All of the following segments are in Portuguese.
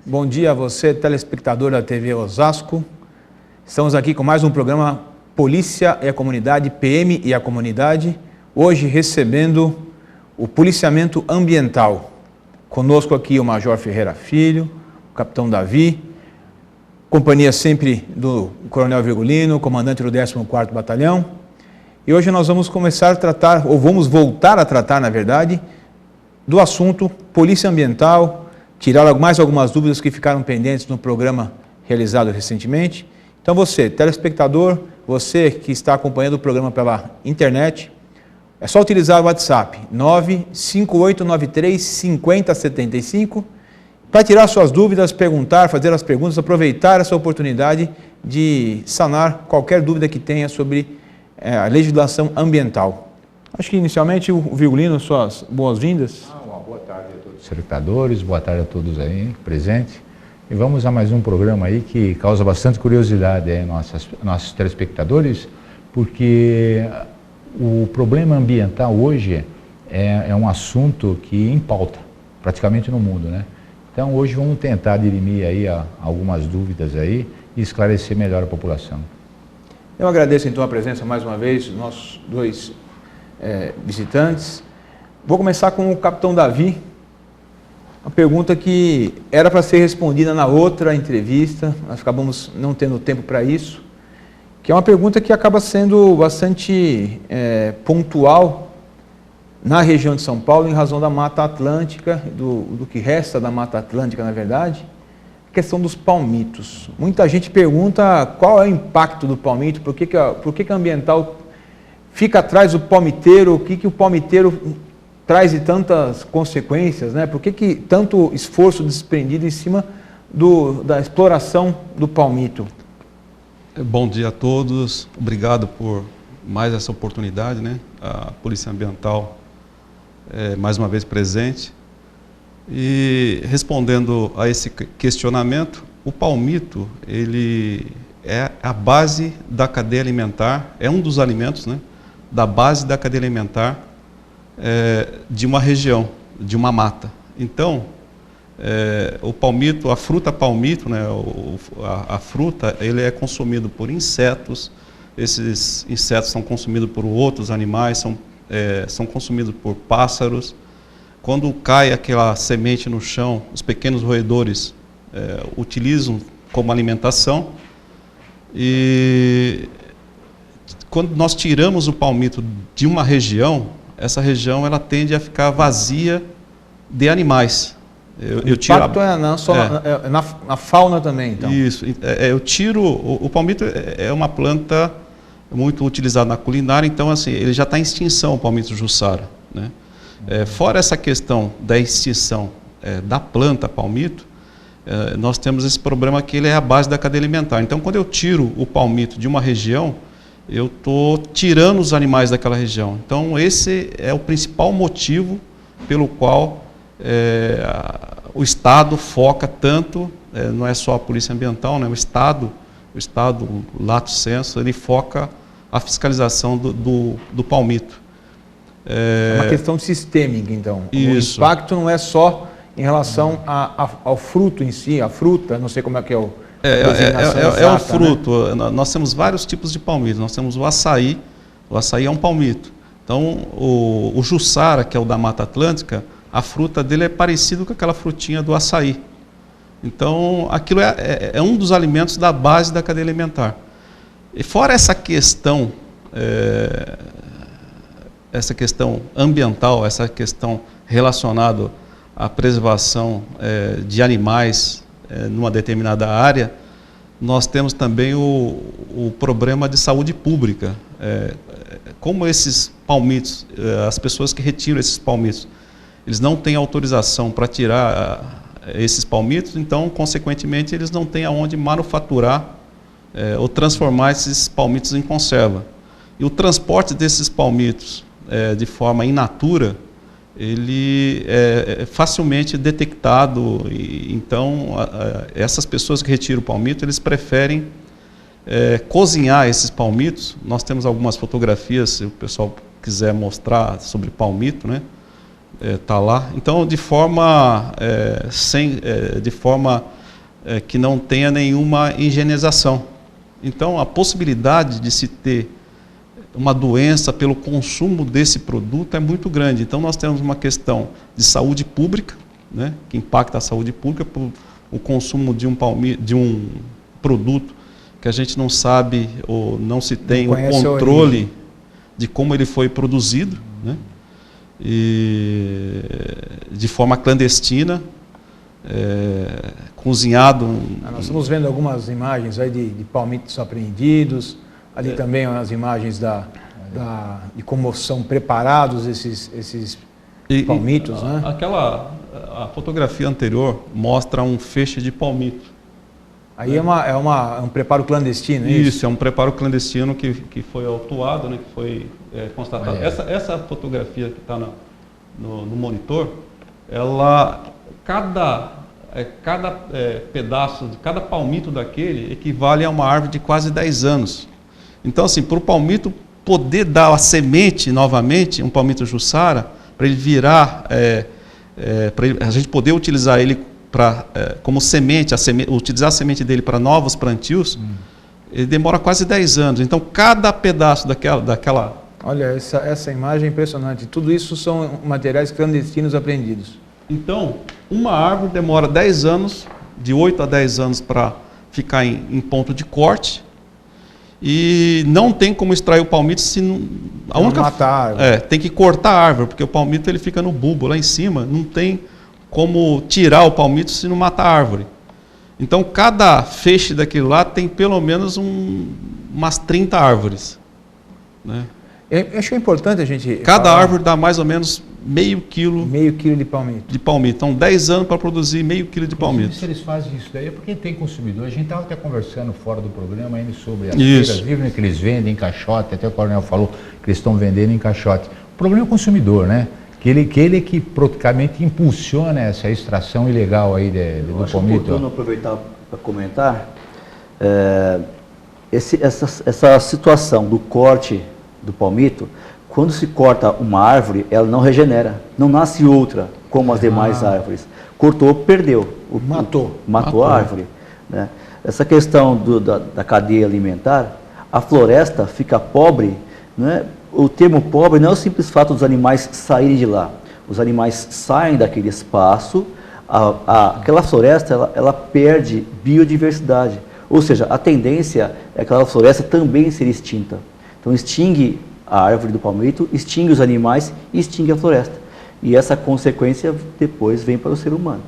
Bom dia a você, telespectador da TV Osasco. Estamos aqui com mais um programa Polícia e a Comunidade, PM e a Comunidade. Hoje recebendo o policiamento ambiental. Conosco aqui o Major Ferreira Filho, o Capitão Davi, companhia sempre do Coronel Virgulino, comandante do 14º Batalhão. E hoje nós vamos começar a tratar, ou vamos voltar a tratar, na verdade, do assunto Polícia Ambiental, tirar mais algumas dúvidas que ficaram pendentes no programa realizado recentemente. Então você, telespectador, você que está acompanhando o programa pela internet, é só utilizar o WhatsApp 958935075 para tirar suas dúvidas, perguntar, fazer as perguntas, aproveitar essa oportunidade de sanar qualquer dúvida que tenha sobre a legislação ambiental. Acho que inicialmente o Virgulino, suas boas-vindas. Uma boa tarde a todos os espectadores, boa tarde a todos aí presentes. E vamos a mais um programa aí que causa bastante curiosidade aí nossos telespectadores, porque o problema ambiental hoje é um assunto que em pauta, praticamente no mundo, né? Então hoje vamos tentar dirimir aí algumas dúvidas aí e esclarecer melhor a população. Eu agradeço então a presença mais uma vez dos nossos dois visitantes. Vou começar com o Capitão Davi. Uma pergunta que era para ser respondida na outra entrevista, nós acabamos não tendo tempo para isso, que é uma pergunta que acaba sendo bastante pontual na região de São Paulo, em razão da Mata Atlântica, do que resta da Mata Atlântica, na verdade, a questão dos palmitos. Muita gente pergunta qual é o impacto do palmito, por que a ambiental fica atrás do palmiteiro, o que o palmiteiro traz de tantas consequências, né? Por que tanto esforço desprendido em cima da exploração do palmito? Bom dia a todos, obrigado por mais essa oportunidade, né? A Polícia Ambiental mais uma vez presente. E respondendo a esse questionamento, o palmito, ele é a base da cadeia alimentar, é um dos alimentos, né? Da base da cadeia alimentar de uma região, de uma mata. Então, o palmito, a fruta palmito, né, a fruta, ele é consumido por insetos, esses insetos são consumidos por outros animais, são consumidos por pássaros. Quando cai aquela semente no chão, os pequenos roedores utilizam como alimentação. E quando nós tiramos o palmito de uma região, essa região ela tende a ficar vazia de animais. O impacto não só na fauna também, então. Isso, eu tiro, o palmito é uma planta muito utilizada na culinária, então assim, ele já está em extinção, o palmito jussara, né? Fora essa questão da extinção da planta palmito, nós temos esse problema que ele é a base da cadeia alimentar. Então quando eu tiro o palmito de uma região, eu estou tirando os animais daquela região. Então esse é o principal motivo pelo qual o Estado foca tanto, não é só a Polícia Ambiental, né? O Estado, lato sensu, ele foca a fiscalização do palmito. É uma questão sistêmica, então. Isso. O impacto não é só em relação ao fruto em si, a fruta, não sei como é que é o... o fruto, né? Nós temos vários tipos de palmito. Nós temos o açaí é um palmito. Então, o jussara, que é o da Mata Atlântica, a fruta dele é parecido com aquela frutinha do açaí. Então, aquilo é um dos alimentos da base da cadeia alimentar. E fora essa questão ambiental, essa questão relacionada à preservação de animais numa determinada área, nós temos também o problema de saúde pública. Como esses palmitos, as pessoas que retiram esses palmitos, eles não têm autorização para tirar esses palmitos, então, consequentemente, eles não têm aonde manufaturar ou transformar esses palmitos em conserva. E o transporte desses palmitos de forma in natura, ele é facilmente detectado. Então, essas pessoas que retiram o palmito, eles preferem cozinhar esses palmitos. Nós temos algumas fotografias, se o pessoal quiser mostrar sobre palmito, né? Tá lá. Então, de forma que não tenha nenhuma higienização. Então, a possibilidade de se ter uma doença pelo consumo desse produto é muito grande. Então, nós temos uma questão de saúde pública, né, que impacta a saúde pública por o consumo de um produto que a gente não sabe ou não se tem o controle de como ele foi produzido, né, e de forma clandestina, cozinhado. Nós estamos vendo algumas imagens aí de palmitos apreendidos, ali também as imagens de como são preparados esses palmitos, né? A fotografia anterior mostra um feixe de palmito. Aí é um preparo clandestino, é isso? Isso, é um preparo clandestino que foi autuado, né, que foi constatado. Essa fotografia que está no monitor, cada pedaço, cada palmito daquele equivale a uma árvore de quase 10 anos. Então, assim, para o palmito poder dar a semente novamente, um palmito Jussara, para ele virar, para a gente poder utilizar ele como semente, utilizar a semente dele para novos plantios, ele demora quase 10 anos. Então, cada pedaço daquela... Olha, essa imagem é impressionante. Tudo isso são materiais clandestinos apreendidos. Então, uma árvore demora 10 anos, de 8 a 10 anos para ficar em ponto de corte, e não tem como extrair o palmito se não... matar a árvore. Tem que cortar a árvore, porque o palmito ele fica no bulbo, lá em cima, não tem como tirar o palmito se não matar a árvore. Então, cada feixe daquilo lá tem pelo menos umas 30 árvores, né? Eu acho importante a gente... Cada árvore dá mais ou menos meio quilo de palmito. Então, 10 anos para produzir meio quilo de palmito. Se eles fazem isso daí é porque tem consumidor. A gente estava até conversando fora do programa ainda sobre as feiras livres, que eles vendem em caixote, até o coronel falou que eles estão vendendo em caixote. O problema é o consumidor, né? Que ele que praticamente impulsiona essa extração ilegal aí do palmito. Eu vou aproveitar para comentar essa situação do corte do palmito. Quando se corta uma árvore, ela não regenera, não nasce outra como as demais árvores. Cortou, perdeu. Matou a árvore, né? Essa questão da cadeia alimentar, a floresta fica pobre, né? O termo pobre não é o simples fato dos animais saírem de lá. Os animais saem daquele espaço, aquela floresta ela perde biodiversidade. Ou seja, a tendência é aquela floresta também ser extinta. Então extingue a árvore do palmito, extingue os animais e extingue a floresta. E essa consequência depois vem para o ser humano.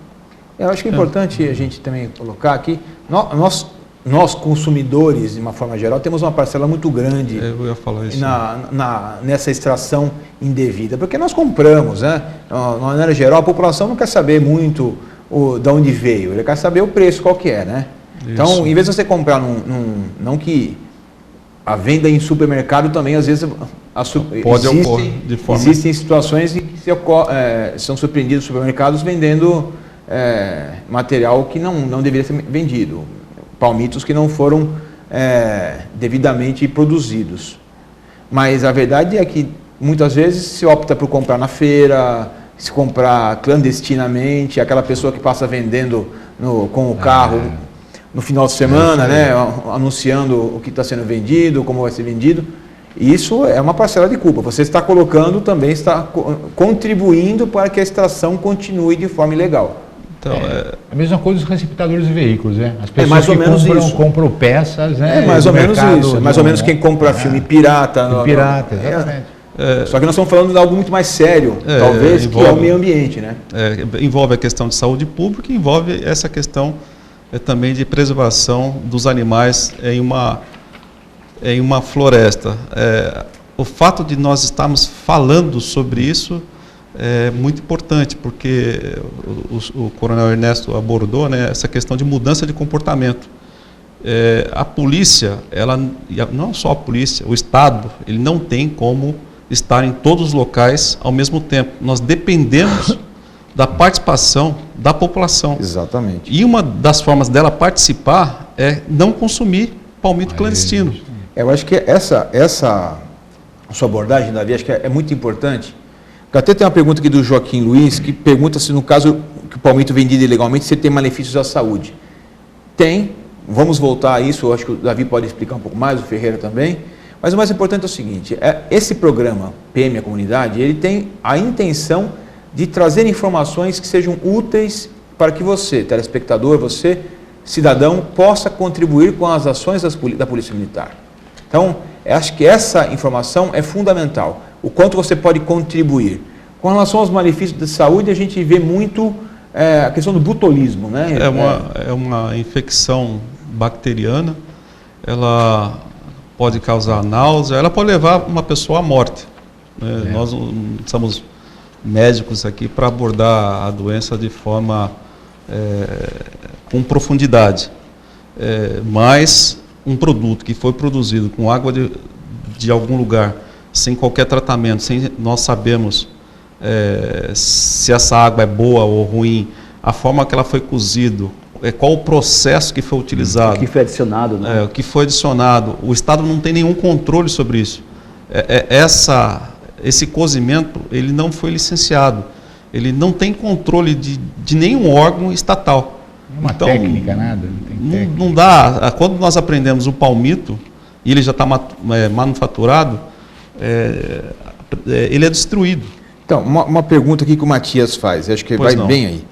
Eu acho que é importante a gente também colocar aqui, nós consumidores, de uma forma geral, temos uma parcela muito grande eu ia falar isso, nessa extração indevida, porque nós compramos, né? De maneira geral, a população não quer saber muito de onde veio, ele quer saber o preço, qual que é, né? Isso. Então, em vez de você comprar não que a venda em supermercado também, às vezes, pode ocorrer de forma... Existem situações em que são surpreendidos supermercados vendendo material que não deveria ser vendido, palmitos que não foram devidamente produzidos. Mas a verdade é que muitas vezes se opta por comprar na feira, se comprar clandestinamente, aquela pessoa que passa vendendo com o carro no final de semana, né, anunciando o que está sendo vendido, como vai ser vendido. Isso é uma parcela de culpa. Você está colocando também, está contribuindo para que a extração continue de forma ilegal. Então, a mesma coisa dos receptadores de veículos, né? As pessoas que compram peças, né? É mais ou menos isso. É mais ou menos quem compra filme pirata. Exatamente. Só que nós estamos falando de algo muito mais sério, talvez, que é o meio ambiente, né? Envolve a questão de saúde pública, envolve essa questão também de preservação dos animais em uma floresta. O fato de nós estarmos falando sobre isso é muito importante, porque o coronel Ernesto abordou, né, essa questão de mudança de comportamento. A polícia, não só a polícia, o Estado, ele não tem como estar em todos os locais ao mesmo tempo. Nós dependemos da participação da população. Exatamente. E uma das formas dela participar é não consumir palmito clandestino. Eu acho que essa sua abordagem, Davi, acho que é muito importante. Até tem uma pergunta aqui do Joaquim Luiz, que pergunta se no caso que o palmito vendido ilegalmente, se tem malefícios à saúde. Tem, vamos voltar a isso, eu acho que o Davi pode explicar um pouco mais, o Ferreira também, mas o mais importante é o seguinte, esse programa PM a Comunidade, ele tem a intenção de trazer informações que sejam úteis para que você, telespectador, você, cidadão, possa contribuir com as ações da Polícia Militar. Então, acho que essa informação é fundamental, o quanto você pode contribuir. Com relação aos malefícios da saúde, a gente vê muito a questão do botulismo, né? É uma infecção bacteriana, ela pode causar náusea, ela pode levar uma pessoa à morte. Né? Nós não somos médicos aqui para abordar a doença de forma com profundidade, mas um produto que foi produzido com água de algum lugar, sem qualquer tratamento, sem nós sabemos se essa água é boa ou ruim, a forma que ela foi cozido, qual o processo que foi utilizado. O que foi adicionado, né? O que foi adicionado. O Estado não tem nenhum controle sobre isso. Esse cozimento, ele não foi licenciado. Ele não tem controle de nenhum órgão estatal. Uma técnica, nada? Não dá. Quando nós aprendemos o palmito, e ele já está manufaturado, ele é destruído. Então, uma pergunta aqui que o Matias faz, acho que Pois vai não. bem aí.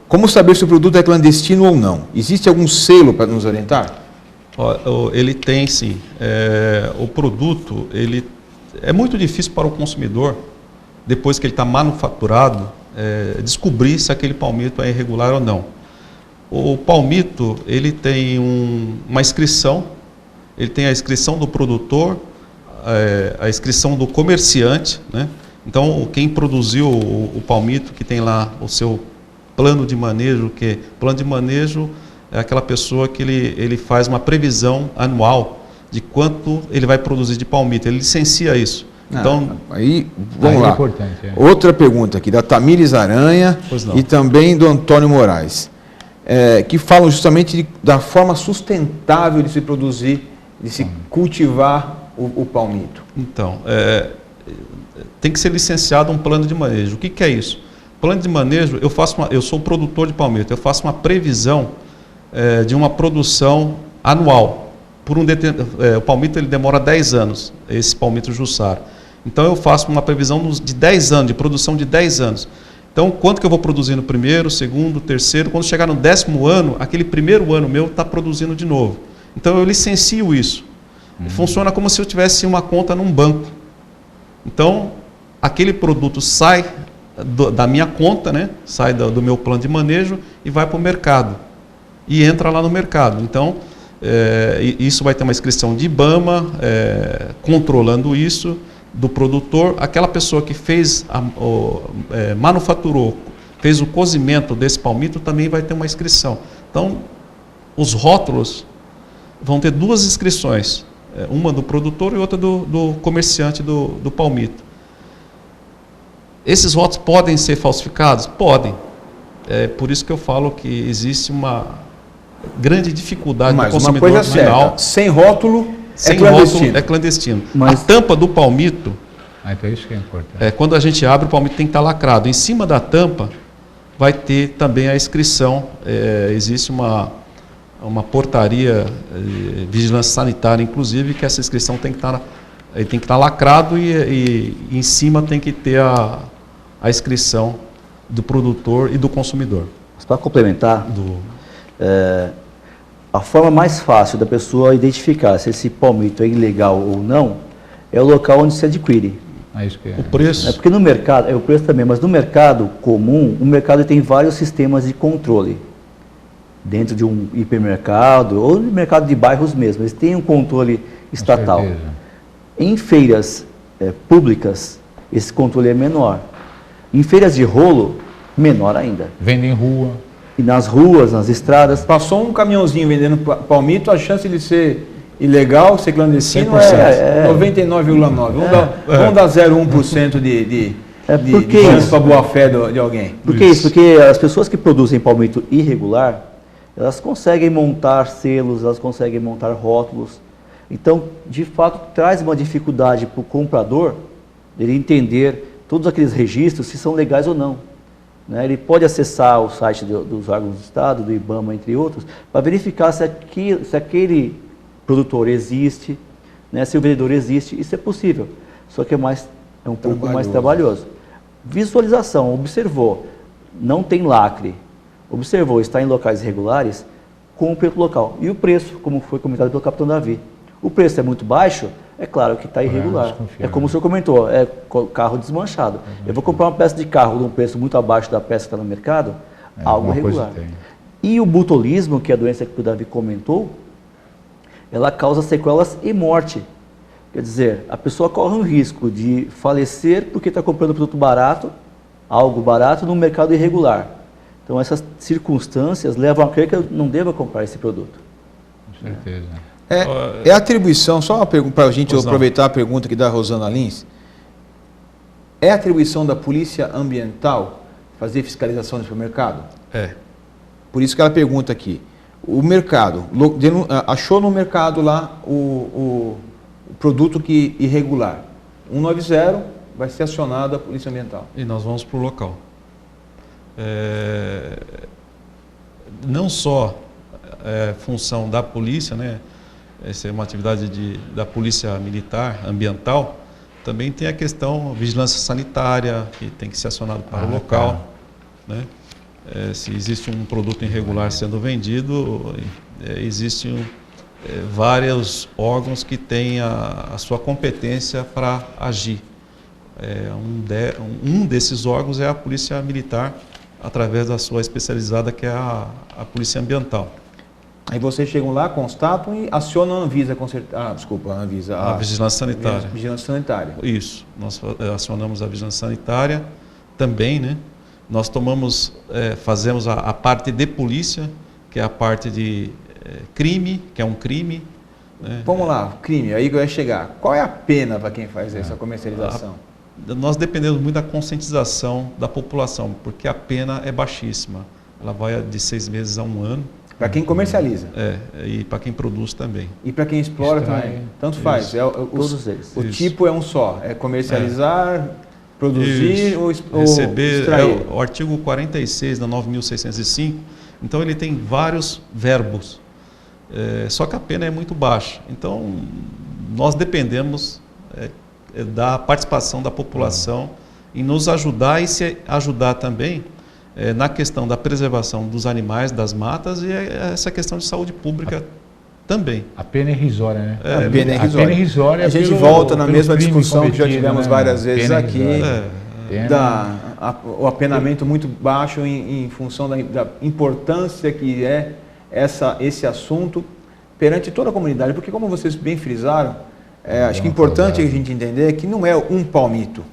Como saber se o produto é clandestino ou não? Existe algum selo para nos orientar? Ele tem sim. O produto, é muito difícil para o consumidor, depois que ele está manufaturado, descobrir se aquele palmito é irregular ou não. O palmito, ele tem uma inscrição, ele tem a inscrição do produtor, a inscrição do comerciante, né? Então, quem produziu o palmito, que tem lá o seu plano de manejo, plano de manejo é aquela pessoa que ele faz uma previsão anual de quanto ele vai produzir de palmito, ele licencia isso. Então, aí, vamos lá. É importante, Outra pergunta aqui, da Tamires Aranha e também do Antônio Moraes, que falam justamente da forma sustentável de se produzir, de se cultivar o palmito. Então, tem que ser licenciado um plano de manejo. O que é isso? Plano de manejo, eu sou produtor de palmito, eu faço uma previsão de uma produção anual. O palmito ele demora 10 anos, esse palmito Jussara. Então eu faço uma previsão de 10 anos, de produção de 10 anos. Então quanto que eu vou produzir no primeiro, segundo, terceiro, quando chegar no 10º ano, aquele primeiro ano meu está produzindo de novo. Então eu licencio isso. Funciona como se eu tivesse uma conta num banco. Então aquele produto sai da minha conta, né? Sai do meu plano de manejo e vai para o mercado. E entra lá no mercado. Então, isso vai ter uma inscrição de IBAMA, controlando isso, do produtor. Aquela pessoa que fez, manufaturou, fez o cozimento desse palmito, também vai ter uma inscrição. Então, os rótulos vão ter 2 inscrições, uma do produtor e outra do comerciante do palmito. Esses rótulos podem ser falsificados? Podem. Por isso que eu falo que existe uma grande dificuldade do consumidor uma coisa final. certa, sem rótulo Sem é clandestino. rótulo é clandestino. Mas- A tampa do palmito, Então isso que é importante. quando a gente abre, o palmito tem que estar lacrado. Em cima da tampa vai ter também a inscrição. Existe uma portaria de vigilância sanitária, inclusive, que essa inscrição tem que estar lacrado e em cima tem que ter a inscrição do produtor e do consumidor. Para complementar, a forma mais fácil da pessoa identificar se esse palmito é ilegal ou não é o local onde se adquire. Isso que é. O preço, Porque no mercado, o preço também, mas no mercado comum, o mercado tem vários sistemas de controle. Dentro de um hipermercado ou no mercado de bairros mesmo, eles têm um controle estatal. certeza. Em feiras públicas, esse controle é menor. Em feiras de rolo, menor ainda. Vende em rua. E nas ruas, nas estradas, Passou um caminhãozinho vendendo palmito, a chance de ser ilegal, ser clandestino 100%. é 99,9%. Vamos dar 0,1% de porque chance isso? para a boa-fé de alguém. Por que isso? Porque as pessoas que produzem palmito irregular, elas conseguem montar selos, elas conseguem montar rótulos. Então, de fato, traz uma dificuldade para o comprador ele entender todos aqueles registros, se são legais ou não. né? Ele pode acessar o site dos órgãos do Estado, do IBAMA, entre outros, para verificar se aquele produtor existe, né? Se o vendedor existe. Isso é possível, só que é um pouco mais trabalhoso. Visualização, observou, não tem lacre, observou, está em locais irregulares, compre outro local. E o preço, como foi comentado pelo capitão Davi. O preço é muito baixo, é claro que está irregular. É como o senhor comentou, é carro desmanchado. Eu vou comprar uma peça de carro num preço muito abaixo da peça que está no mercado, algo irregular. E o botulismo, que é a doença que o Davi comentou, ela causa sequelas e morte. Quer dizer, a pessoa corre o risco de falecer porque está comprando produto barato, algo barato, num mercado irregular. Então, essas circunstâncias levam a crer que eu não deva comprar esse produto. Com certeza. É atribuição, só para a gente aproveitar a pergunta aqui da Rosana Lins, é atribuição da Polícia Ambiental fazer fiscalização no supermercado? É. Por isso que ela pergunta aqui, o mercado, achou no mercado lá o produto que irregular, 190 vai ser acionada a Polícia Ambiental. E nós vamos para o local. Não só função da polícia, né? Essa é uma atividade da Polícia Militar Ambiental, também tem a questão vigilância sanitária, que tem que ser acionado para o local. Né? Se existe um produto irregular sendo vendido, existem vários órgãos que têm a sua competência para agir. Um desses órgãos é a Polícia Militar, através da sua especializada, que é a Polícia Ambiental. Aí vocês chegam lá, constatam e acionam a Anvisa, a Vigilância Sanitária. Vigilância Sanitária. Isso, nós acionamos a Vigilância Sanitária também, né? Nós fazemos a parte de polícia, que é a parte de crime, que é um crime. Né? Vamos lá, crime, aí que eu ia chegar. Qual é a pena para quem faz essa comercialização? Nós dependemos muito da conscientização da população, porque a pena é baixíssima. Ela vai de 6 meses a 1 ano. Para quem comercializa. E para quem produz também. E para quem explora também. Tanto faz. Todos eles. O tipo é um só. É comercializar, produzir ou receber. extrair. O artigo 46 da 9.605. Então ele tem vários verbos. Só que a pena é muito baixa. Então nós dependemos da participação da população em nos ajudar e se ajudar também na questão da preservação dos animais, das matas e essa questão de saúde pública também. A pena é irrisória, né? A pena é irrisória. A gente volta na mesma discussão que já tivemos várias vezes aqui, o apenamento muito baixo em função da importância que é esse assunto perante toda a comunidade, porque como vocês bem frisaram, acho que é importante a gente entender que não é um palmito.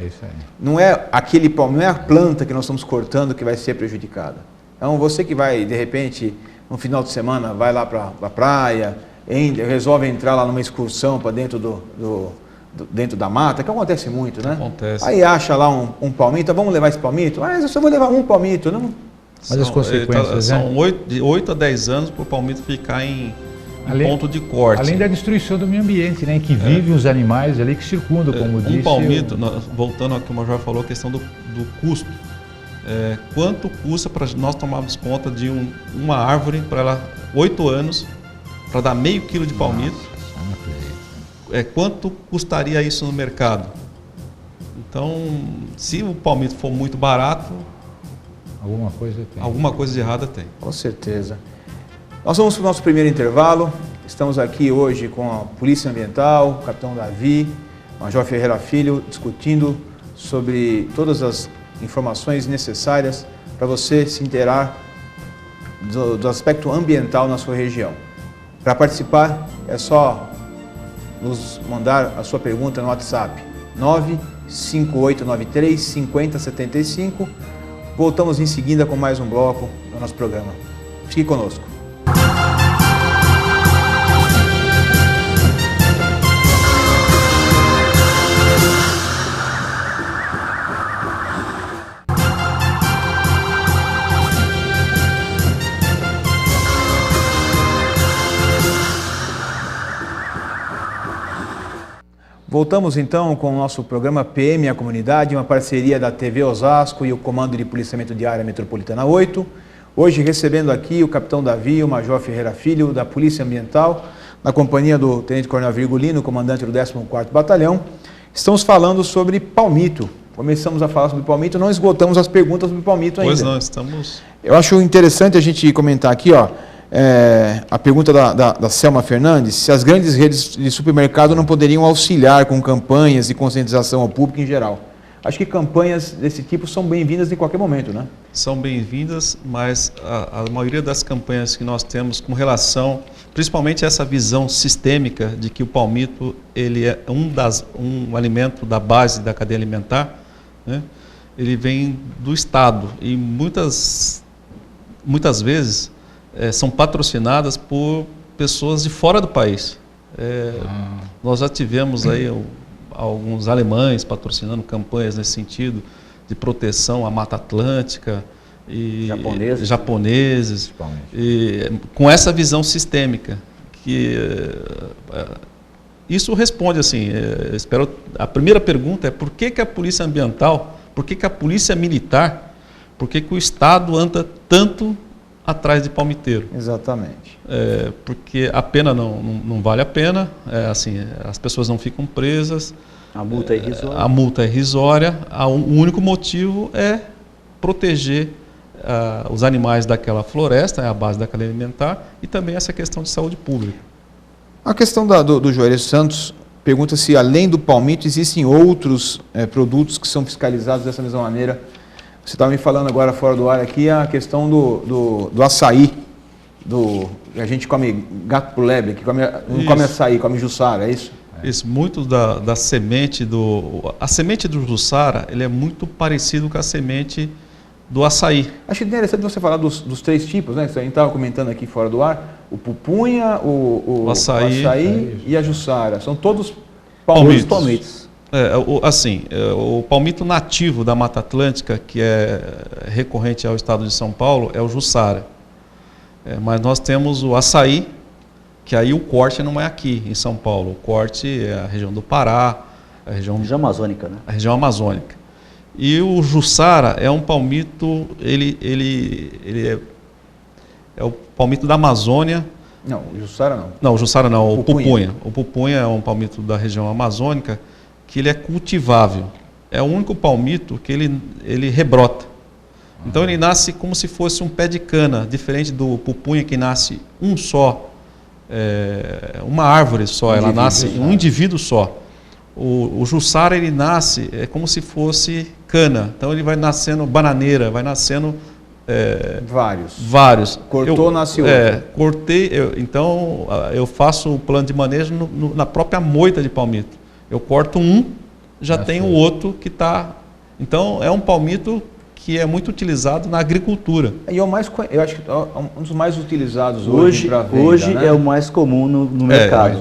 Isso aí. Não é aquele palmito, não é a planta que nós estamos cortando que vai ser prejudicada. Então você que vai, de repente, no final de semana, vai lá para a praia, resolve entrar lá numa excursão para dentro dentro da mata, que acontece muito, né? Acontece. Aí acha lá um palmito, vamos levar esse palmito? Mas eu só vou levar um palmito, não? Mas as consequências, são de 8 a 10 anos para o palmito ficar em ponto de corte. Além da destruição do meio ambiente, né, em que vivem os animais ali que circundam, como disse. Um palmito, voltando ao que o Major falou, a questão do custo. Quanto custa para nós tomarmos conta de uma árvore para ela 8 anos, para dar meio quilo de palmito? Quanto custaria isso no mercado? Então, se o palmito for muito barato, alguma coisa de errada tem. Com certeza. Nós vamos para o nosso primeiro intervalo. Estamos aqui hoje com a Polícia Ambiental, o Capitão Davi, Major Ferreira Filho, discutindo sobre todas as informações necessárias para você se inteirar do aspecto ambiental na sua região. Para participar, é só nos mandar a sua pergunta no WhatsApp 95893 5075. Voltamos em seguida com mais um bloco do nosso programa. Fique conosco. Voltamos então com o nosso programa PM e a Comunidade, uma parceria da TV Osasco e o Comando de Policiamento de Área Metropolitana 8. Hoje recebendo aqui o Capitão Davi, o Major Ferreira Filho, da Polícia Ambiental, na companhia do Tenente Coronel Virgulino, comandante do 14º Batalhão. Estamos falando sobre palmito. Começamos a falar sobre palmito, não esgotamos as perguntas sobre palmito ainda. Pois não, estamos... Eu acho interessante a gente comentar aqui, a pergunta da Selma Fernandes, se as grandes redes de supermercado não poderiam auxiliar com campanhas de conscientização ao público em geral. Acho que campanhas desse tipo são bem-vindas em qualquer momento, né? São bem-vindas, mas a maioria das campanhas que nós temos com relação, principalmente essa visão sistêmica de que o palmito ele é um alimento da base da cadeia alimentar, né? Ele vem do Estado e muitas vezes são patrocinadas por pessoas de fora do país. Nós já tivemos aí alguns alemães patrocinando campanhas nesse sentido de proteção à Mata Atlântica e japoneses e com essa visão sistêmica que isso responde assim, espero, a primeira pergunta é por que a Polícia Ambiental, por que a Polícia Militar, por que o Estado anda tanto atrás de palmiteiro? Exatamente. Porque a pena não vale a pena, assim, as pessoas não ficam presas. A multa é irrisória. A multa é irrisória. O único motivo é proteger os animais daquela floresta, a base da cadeia alimentar, e também essa questão de saúde pública. A questão do Joelho Santos pergunta se, além do palmito, existem outros produtos que são fiscalizados dessa mesma maneira. Você estava me falando agora fora do ar aqui a questão do açaí, a gente come gato por lebre, que não come açaí, come jussara, é isso? Isso, muito da semente a semente do jussara, ele é muito parecido com a semente do açaí. Acho interessante você falar dos três tipos, né? Você estava comentando aqui fora do ar, o pupunha, o açaí e a jussara, são todos palmitos. O palmito nativo da Mata Atlântica, que é recorrente ao estado de São Paulo, é o jussara. Mas nós temos o açaí, que aí o corte não é aqui em São Paulo. O corte é a região do Pará, a região amazônica, né? A região amazônica. E o jussara é um palmito, ele é o palmito da Amazônia. Não, o jussara não. Não, o jussara não, o pupunha. O pupunha é um palmito da região amazônica, que ele é cultivável. É o único palmito que ele rebrota. Então ele nasce como se fosse um pé de cana, diferente do pupunha que nasce uma árvore só, ela nasce um indivíduo só. O jussara ele nasce como se fosse cana, então ele vai nascendo bananeira, vai nascendo vários. Cortou, nasce outro. Cortei, então eu faço o plano de manejo na própria moita de palmito. Eu corto já tem o outro que está. Então é um palmito que é muito utilizado na agricultura. E eu acho que é um dos mais utilizados hoje para venda, hoje né? É o mais comum no mercado.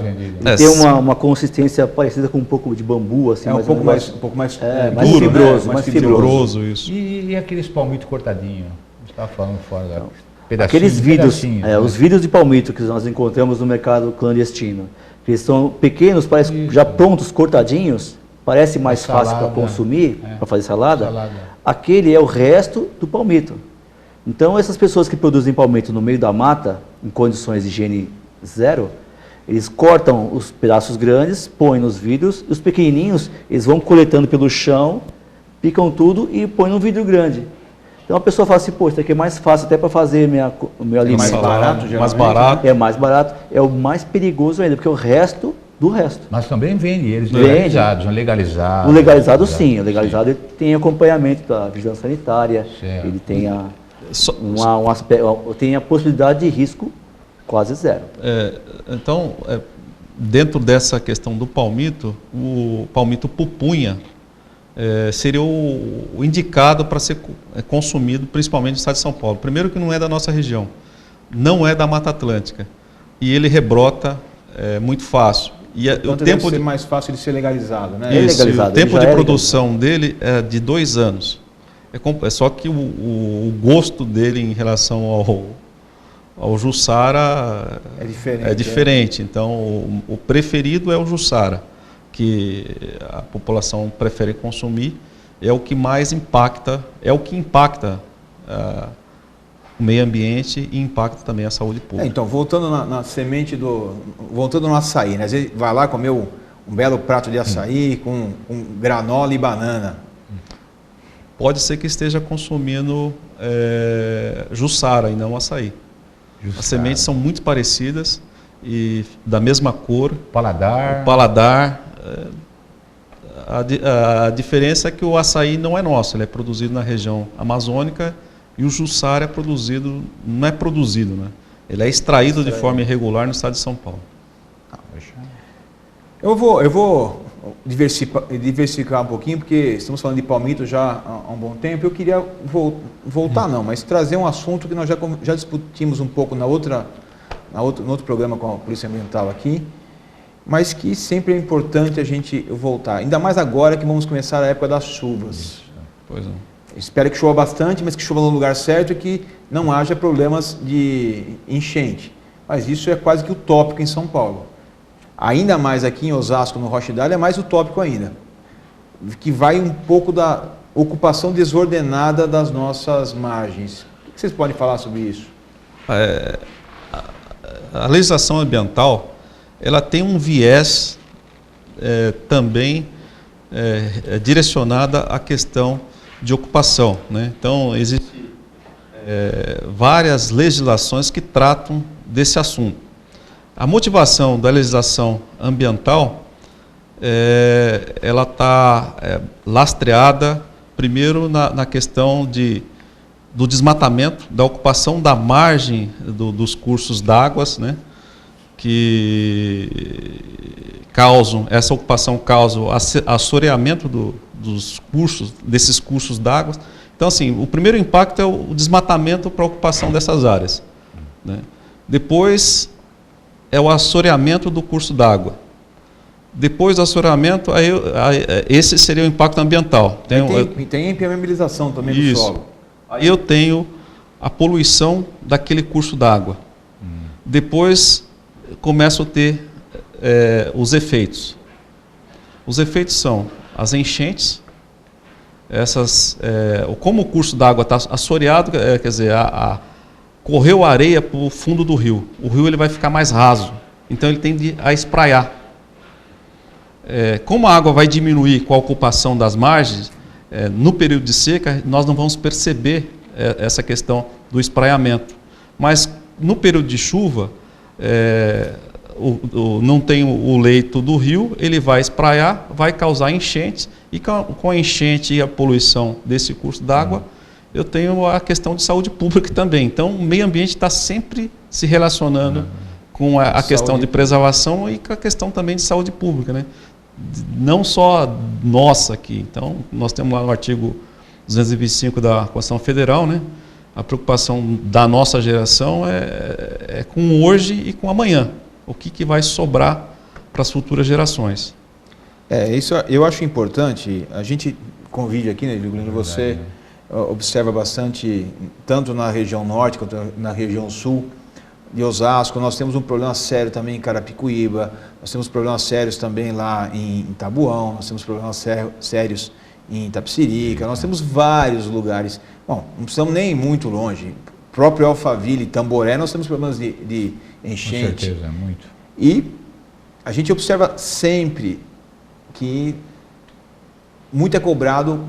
Tem uma consistência parecida com um pouco de bambu, assim, um pouco mais duro, fibroso, né? mais fibroso. Isso. E aqueles palmitos cortadinhos? Você estava falando fora da aqueles vidros, os vidros de palmito que nós encontramos no mercado clandestino, que são pequenos, parecem já prontos, cortadinhos, parece mais fácil para consumir, para fazer salada. Aquele é o resto do palmito. Então, essas pessoas que produzem palmito no meio da mata, em condições de higiene zero, eles cortam os pedaços grandes, põem nos vidros, e os pequenininhos, eles vão coletando pelo chão, picam tudo e põem num vidro grande. Então, a pessoa fala assim, pô, isso aqui é mais fácil até para fazer o meu alimento. Mais barato, É mais barato, é o mais perigoso ainda, porque o resto do resto. Mas também vende eles legalizados. O legalizado sim. O legalizado ele tem acompanhamento da vigilância sanitária, certo. Ele tem tem a possibilidade de risco quase zero. Então, dentro dessa questão do palmito, o palmito pupunha seria o indicado para ser consumido, principalmente no estado de São Paulo. Primeiro que não é da nossa região, não é da Mata Atlântica, e ele rebrota muito fácil. E o tempo ser mais fácil de ser legalizado, né? Isso, o tempo de produção dele é de 2 anos. É só que o gosto dele em relação ao jussara é diferente. Então, o preferido é o jussara, que a população prefere consumir, é o que mais impacta, é o que impacta o meio ambiente e impacta também a saúde pública. Então, voltando na semente voltando no açaí, né? Às vezes vai lá comer um belo prato de açaí com granola e banana. Pode ser que esteja consumindo jussara e não açaí. As sementes são muito parecidas e da mesma cor. Paladar. O paladar. A diferença é que o açaí não é nosso, ele é produzido na região amazônica e o jussara não é produzido, né? Ele é extraído de forma irregular no estado de São Paulo. Eu vou diversificar um pouquinho, porque estamos falando de palmito já há um bom tempo. Eu queria voltar não, mas trazer um assunto que nós já discutimos um pouco no outro programa com a Polícia Ambiental aqui, mas que sempre é importante a gente voltar, ainda mais agora que vamos começar a época das chuvas. Pois é. Espero que chova bastante, mas que chova no lugar certo e que não haja problemas de enchente. Mas isso é quase que utópico em São Paulo. Ainda mais aqui em Osasco, no Rocha Idália, é mais utópico ainda. Que vai um pouco da ocupação desordenada das nossas margens. O que vocês podem falar sobre isso? A legislação ambiental, ela tem um viés também direcionada à questão de ocupação, né? Então, existem várias legislações que tratam desse assunto. A motivação da legislação ambiental, ela está lastreada, primeiro, na questão do desmatamento, da ocupação da margem dos cursos d'águas, né? Que causam, essa ocupação causa assoreamento desses cursos d'água. Então, assim, o primeiro impacto é o desmatamento para a ocupação dessas áreas, né? Depois é o assoreamento do curso d'água. Depois do assoreamento, esse seria o impacto ambiental. Tem a impermeabilização também do solo. Aí eu tenho a poluição daquele curso d'água. Depois começo a ter os efeitos. Os efeitos são as enchentes, como o curso d'água está assoreado, quer dizer, correu areia para o fundo do rio. O rio ele vai ficar mais raso, então ele tende a espraiar. Como a água vai diminuir com a ocupação das margens, no período de seca, nós não vamos perceber essa questão do espraiamento. Mas no período de chuva, não tem o leito do rio, ele vai espraiar, vai causar enchentes, e com a enchente e a poluição desse curso d'água, eu tenho a questão de saúde pública também. Então, o meio ambiente está sempre se relacionando com a questão de preservação e com a questão também de saúde pública, né? Não só nossa aqui. Então, nós temos lá no artigo 225 da Constituição Federal, né? A preocupação da nossa geração é com hoje e com amanhã. O que vai sobrar para as futuras gerações. Isso eu acho importante. A gente convive aqui, né, Virgulino, você observa bastante, tanto na região norte quanto na região sul de Osasco. Nós temos um problema sério também em Carapicuíba, nós temos problemas sérios também lá em Tabuão, nós temos problemas sérios em Itapecerica, nós temos vários lugares. Bom, não precisamos nem ir muito longe. O próprio Alphaville, Tamboré, nós temos problemas de enchente. Com certeza, muito. E a gente observa sempre que muito é cobrado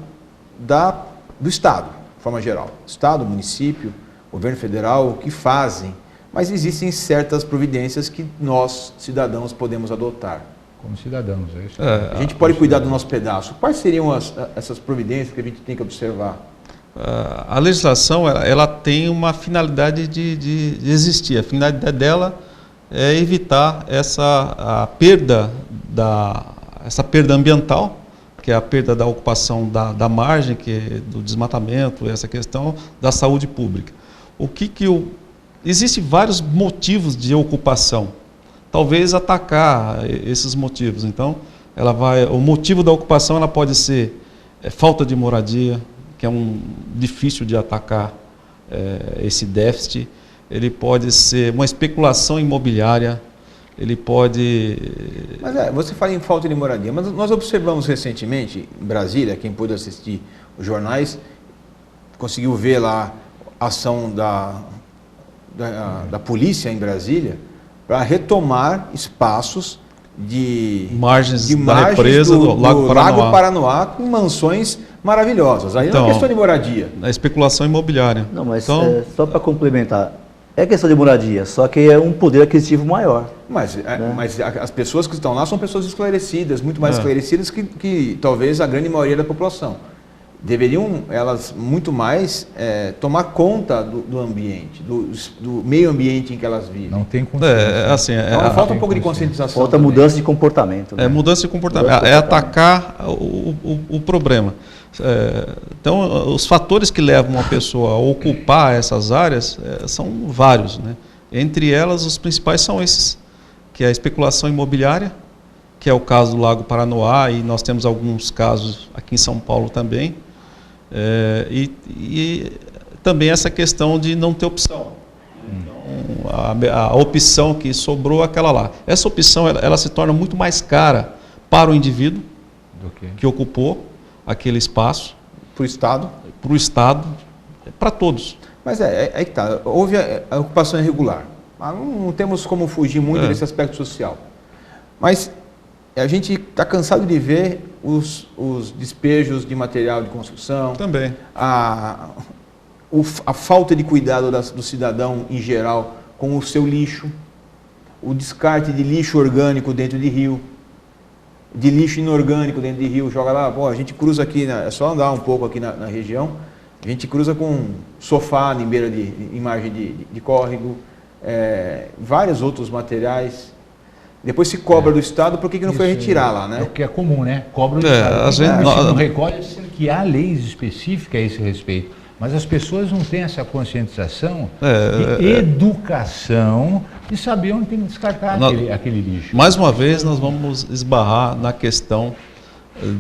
do Estado, de forma geral. Estado, município, governo federal, o que fazem. Mas existem certas providências que nós, cidadãos, podemos adotar. Como cidadãos, é isso. A gente pode cuidar do nosso pedaço. Quais seriam essas providências que a gente tem que observar? A legislação ela tem uma finalidade de existir. A finalidade dela é evitar essa perda ambiental, que é a perda da ocupação da margem, do desmatamento, essa questão da saúde pública. Existem vários motivos de ocupação. Talvez atacar esses motivos. Então, o motivo da ocupação ela pode ser falta de moradia, que é difícil de atacar esse déficit. Ele pode ser uma especulação imobiliária, ele pode... Mas você fala em falta de moradia, mas nós observamos recentemente em Brasília, quem pôde assistir os jornais, conseguiu ver lá a ação da polícia em Brasília para retomar espaços de margens da represa do Lago Paranoá com mansões maravilhosas. Aí não é questão de moradia. A especulação imobiliária. Não, mas só para complementar, é questão de moradia, só que é um poder aquisitivo maior. Mas as pessoas que estão lá são pessoas esclarecidas, muito mais esclarecidas que talvez a grande maioria da população. Deveriam elas muito mais tomar conta do ambiente, do meio ambiente em que elas vivem. Não tem consciência. Então, falta um pouco de conscientização. Falta também. Mudança de comportamento. Né? Mudança de comportamento. É atacar o problema. Então, os fatores que levam uma pessoa a ocupar essas áreas são vários, né? Entre elas, os principais são esses, que é a especulação imobiliária, que é o caso do Lago Paranoá, e nós temos alguns casos aqui em São Paulo também, e também essa questão de não ter opção. Então, a opção que sobrou é aquela lá. Essa opção ela se torna muito mais cara para o indivíduo que ocupou aquele espaço. Para o Estado? Para o Estado, para todos. Mas aí que está. Houve a ocupação irregular. Não temos como fugir muito desse aspecto social. Mas a gente está cansado de ver os despejos de material de construção. Também. A falta de cuidado do cidadão em geral com o seu lixo. O descarte de lixo orgânico dentro de rio. De lixo inorgânico dentro de rio, joga lá, a gente cruza aqui, é só andar um pouco aqui na região, a gente cruza com sofá em beira em margem de córrego, vários outros materiais. Depois se cobra do Estado, por que não foi retirar lá, né? É o que é comum, né? Cobra do Estado. A gente não recolhe, sendo que há leis específicas a esse respeito. Mas as pessoas não têm essa conscientização de educação de saber onde tem que descartar aquele lixo. Mais uma vez, nós vamos esbarrar na questão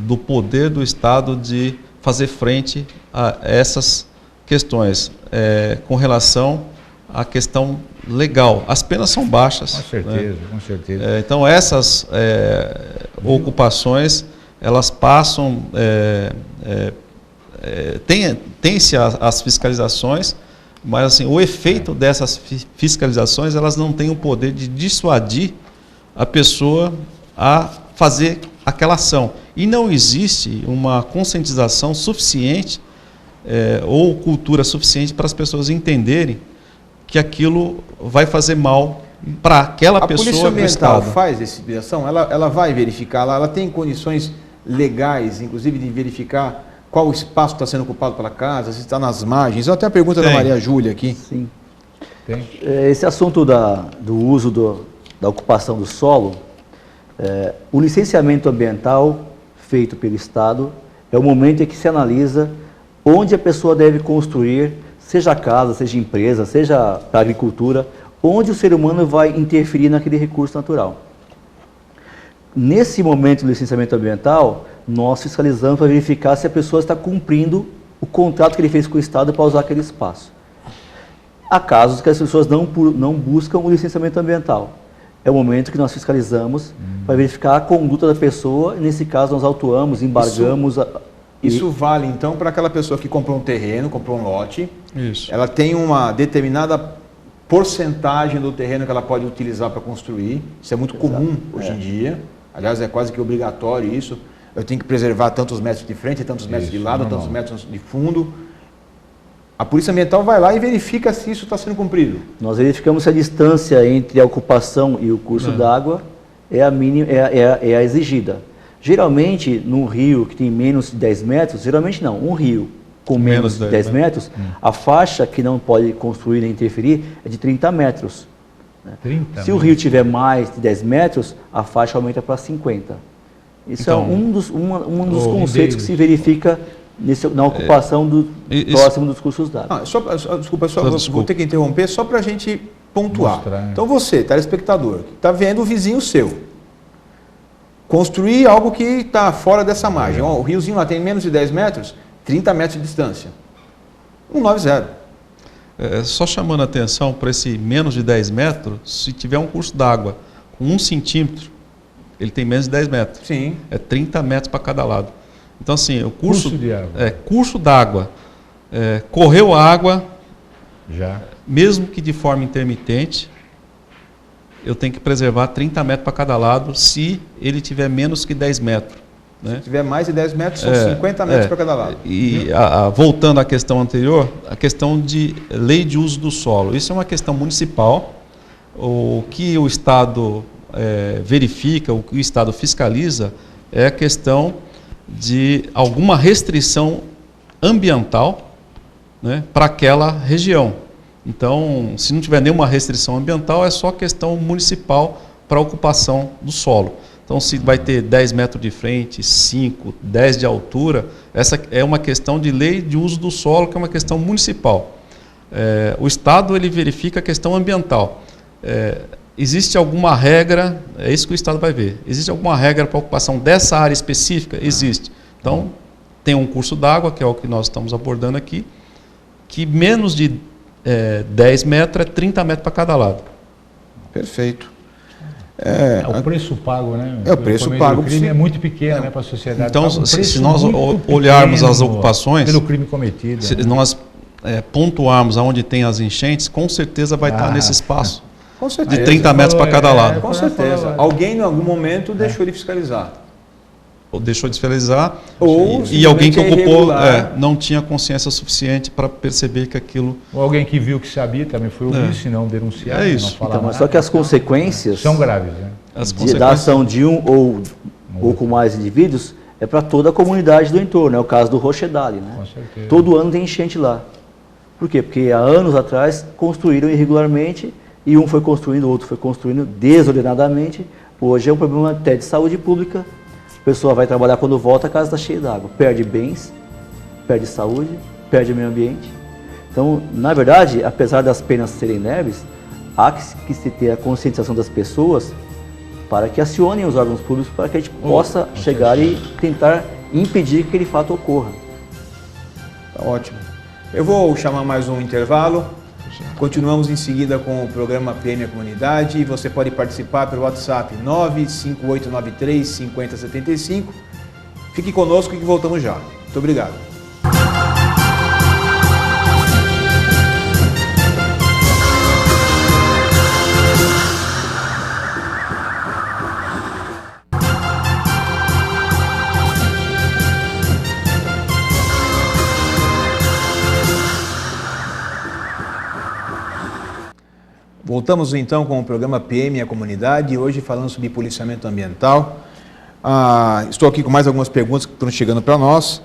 do poder do Estado de fazer frente a essas questões com relação à questão legal. As penas são baixas. Com certeza, né? Com certeza. Então, essas ocupações, elas passam... tem-se as fiscalizações, mas assim, o efeito dessas fiscalizações, elas não têm o poder de dissuadir a pessoa a fazer aquela ação. E não existe uma conscientização suficiente ou cultura suficiente para as pessoas entenderem que aquilo vai fazer mal para aquela pessoa. A Polícia Ambiental faz essa investigação, ela vai verificar lá, ela tem condições legais, inclusive de verificar qual o espaço está sendo ocupado pela casa, se está nas margens. Eu até a pergunta da Maria Júlia aqui. Sim. Tem. Esse assunto do uso da ocupação do solo, o licenciamento ambiental feito pelo Estado é o momento em que se analisa onde a pessoa deve construir, seja casa, seja empresa, seja para agricultura, onde o ser humano vai interferir naquele recurso natural. Nesse momento do licenciamento ambiental, nós fiscalizamos para verificar se a pessoa está cumprindo o contrato que ele fez com o Estado para usar aquele espaço. Há casos que as pessoas não buscam o licenciamento ambiental. É o momento que nós fiscalizamos para verificar a conduta da pessoa, e nesse caso nós autuamos, embargamos... Isso vale então para aquela pessoa que comprou um terreno, comprou um lote, ela tem uma determinada porcentagem do terreno que ela pode utilizar para construir, isso é muito comum hoje em dia, aliás é quase que obrigatório isso. Eu tenho que preservar tantos metros de frente, tantos metros de lado, tantos metros de fundo. A Polícia Ambiental vai lá e verifica se isso está sendo cumprido. Nós verificamos se a distância entre a ocupação e o curso d'água é a mínima, é a exigida. Geralmente, num rio que tem menos de 10 metros, geralmente não, um rio com menos de 10 metros, a faixa que não pode construir nem interferir é de 30 metros. Se o rio tiver mais de 10 metros, a faixa aumenta para 50. Isso então, é um dos conceitos que se verifica na ocupação próximo dos cursos d'água. Desculpa, vou ter que interromper só para a gente pontuar. Mostrar. Então você, telespectador, que está vendo o vizinho seu construir algo que está fora dessa margem. O riozinho lá tem menos de 10 metros, 30 metros de distância. 190. Só chamando a atenção para esse menos de 10 metros, se tiver um curso d'água com 1 centímetro, ele tem menos de 10 metros. Sim. É 30 metros para cada lado. Então, assim, o curso de água. Curso d'água. Correu água, Já. mesmo que de forma intermitente, eu tenho que preservar 30 metros para cada lado se ele tiver menos que 10 metros. Né? Se tiver mais de 10 metros, são 50 metros para cada lado. E voltando à questão anterior, a questão de lei de uso do solo. Isso é uma questão municipal. O que o Estado verifica, o que o Estado fiscaliza, é a questão de alguma restrição ambiental, né, para aquela região. Então, se não tiver nenhuma restrição ambiental, é só questão municipal para a ocupação do solo. Então, se vai ter 10 metros de frente, 5, 10 de altura, essa é uma questão de lei de uso do solo, que é uma questão municipal. O Estado ele verifica a questão ambiental. Existe alguma regra, é isso que o Estado vai ver, existe alguma regra para a ocupação dessa área específica? Existe. Então, tem um curso d'água, que é o que nós estamos abordando aqui, que menos de 10 metros é 30 metros para cada lado. Perfeito. É o preço pago, né? É o preço pago. O crime é muito pequeno, né, para a sociedade. Então, se nós olharmos as ocupações, pelo crime cometido, se nós pontuarmos aonde tem as enchentes, com certeza vai estar nesse espaço Com certeza. de 30 metros para cada lado. Com certeza. Alguém, em algum momento, deixou de fiscalizar. Ou deixou de fiscalizar, Ou e alguém que ocupou irregular. não tinha consciência suficiente para perceber que aquilo... Ou alguém que viu que sabia também foi omisso, se não denunciar, É isso. não falar Então, mas nada. só que as consequências São graves, né? As da consequências... ação de um ou com mais indivíduos é para toda a comunidade do entorno. É o caso do Rochedale, né? Com certeza. Todo ano tem enchente lá. Por quê? Porque há anos atrás construíram irregularmente e um foi construindo, o outro foi construindo desordenadamente. Hoje é um problema até de saúde pública. A pessoa vai trabalhar, quando volta, a casa está cheia d'água. Perde bens, perde saúde, perde meio ambiente. Então, na verdade, apesar das penas serem leves, há que se ter a conscientização das pessoas para que acionem os órgãos públicos para que a gente possa chegar e tentar impedir que aquele fato ocorra. Tá ótimo. Eu vou chamar mais um intervalo. Continuamos em seguida com o programa PM a Comunidade e você pode participar pelo WhatsApp 95893-5075. Fique conosco que voltamos já. Muito obrigado. Voltamos então com o programa PM e a Comunidade, hoje falando sobre policiamento ambiental. Estou aqui com mais algumas perguntas que estão chegando para nós.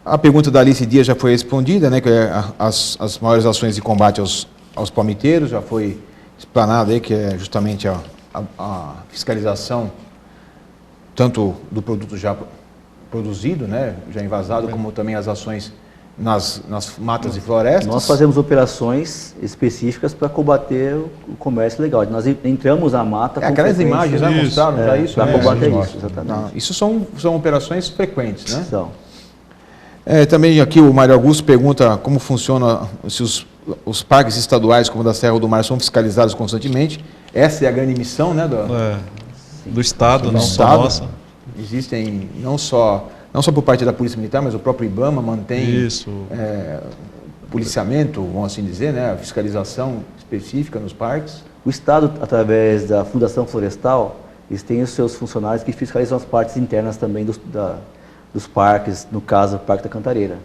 A pergunta da Alice Dias já foi respondida, né, que é as maiores ações de combate aos palmiteiros, já foi explanada aí, que é justamente a fiscalização tanto do produto já produzido, né, já envasado, como também as ações nas matas e florestas. Nós fazemos operações específicas para combater o comércio ilegal. Nós entramos na mata com aquelas frequência. imagens já mostraram já isso, para né? combater Sim, isso, exatamente. Não, isso são operações frequentes, né? São. Também aqui o Mário Augusto pergunta como funciona, se os parques estaduais, como o da Serra do Mar, são fiscalizados constantemente. Essa é a grande missão, né, do Estado, não só Estado. nossa. Existem não só por parte da Polícia Militar, mas o próprio IBAMA mantém policiamento, vamos assim dizer, né, a fiscalização específica nos parques. O Estado, através da Fundação Florestal, eles têm os seus funcionários que fiscalizam as partes internas também dos parques, no caso, o Parque da Cantareira.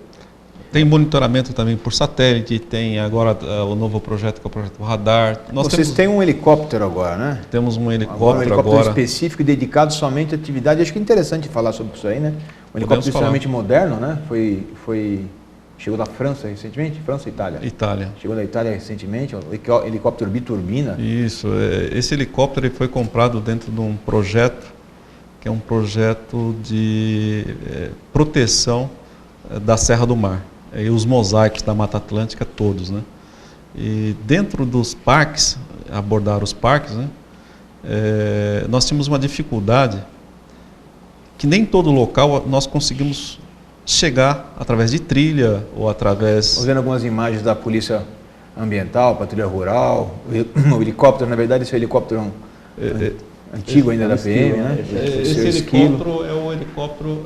Tem monitoramento também por satélite, tem agora o novo projeto, que é o projeto Radar. Vocês têm um helicóptero agora, né? Temos um Um helicóptero helicóptero específico dedicado somente à atividade. Acho que é interessante falar sobre isso aí, né? Um helicóptero extremamente moderno, né? Chegou da França recentemente? França ou Itália? Itália. Chegou da Itália recentemente, um helicóptero biturbina. Isso. Esse helicóptero ele foi comprado dentro de um projeto, que é um projeto de proteção da Serra do Mar. E os mosaicos da Mata Atlântica todos, né? E dentro dos parques, abordar os parques, né? Nós tínhamos uma dificuldade que nem todo local nós conseguimos chegar através de trilha ou através... Estou vendo algumas imagens da Polícia Ambiental, Patrulha Rural, o helicóptero, na verdade esse helicóptero antigo ainda da PM, né? Esse helicóptero é o helicóptero,